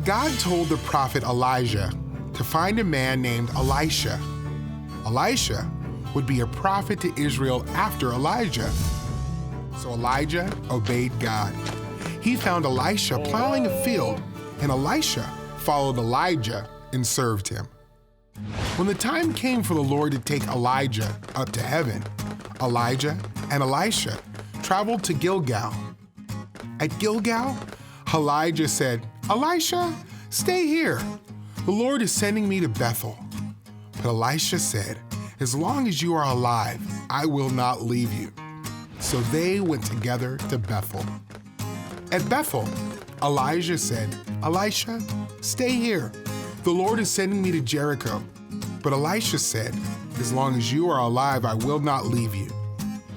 God told the prophet Elijah to find a man named Elisha. Elisha would be a prophet to Israel after Elijah. So Elijah obeyed God. He found Elisha plowing a field, and Elisha followed Elijah and served him. When the time came for the Lord to take Elijah up to heaven, Elijah and Elisha traveled to Gilgal. At Gilgal, Elijah said, "Elisha, stay here. The Lord is sending me to Bethel." But Elisha said, "As long as you are alive, I will not leave you." So they went together to Bethel. At Bethel, Elijah said, "Elisha, stay here. The Lord is sending me to Jericho." But Elisha said, "As long as you are alive, I will not leave you."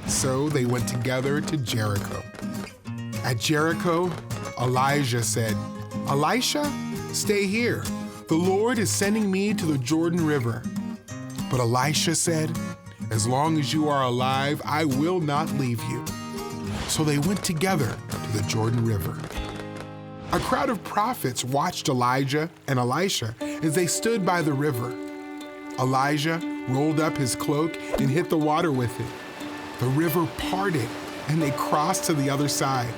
So they went together to Jericho. At Jericho, Elijah said, "Elisha, stay here. The Lord is sending me to the Jordan River." But Elisha said, "As long as you are alive, I will not leave you." So they went together to the Jordan River. A crowd of prophets watched Elijah and Elisha as they stood by the river. Elijah rolled up his cloak and hit the water with it. The river parted and they crossed to the other side.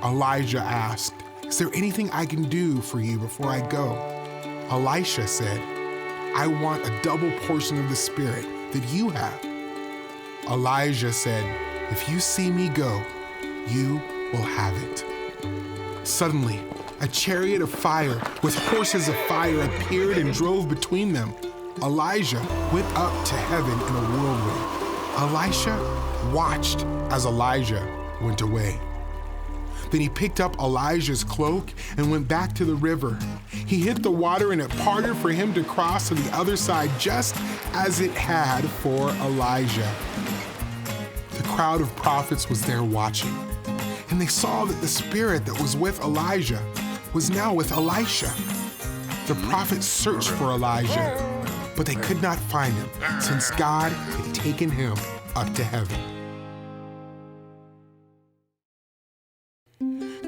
Elijah asked, "Is there anything I can do for you before I go?" Elisha said, "I want a double portion of the Spirit that you have." Elijah said, "If you see me go, you will have it." Suddenly, a chariot of fire with horses of fire appeared and drove between them. Elijah went up to heaven in a whirlwind. Elisha watched as Elijah went away. Then he picked up Elijah's cloak and went back to the river. He hit the water and it parted for him to cross to the other side, just as it had for Elijah. The crowd of prophets was there watching, and they saw that the spirit that was with Elijah was now with Elisha. The prophets searched for Elijah, but they could not find him, since God had taken him up to heaven.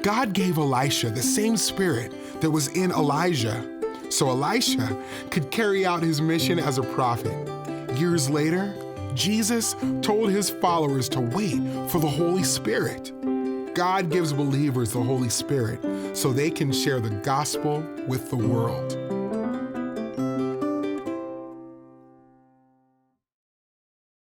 God gave Elisha the same spirit that was in Elijah, so Elisha could carry out his mission as a prophet. Years later, Jesus told his followers to wait for the Holy Spirit. God gives believers the Holy Spirit so they can share the gospel with the world.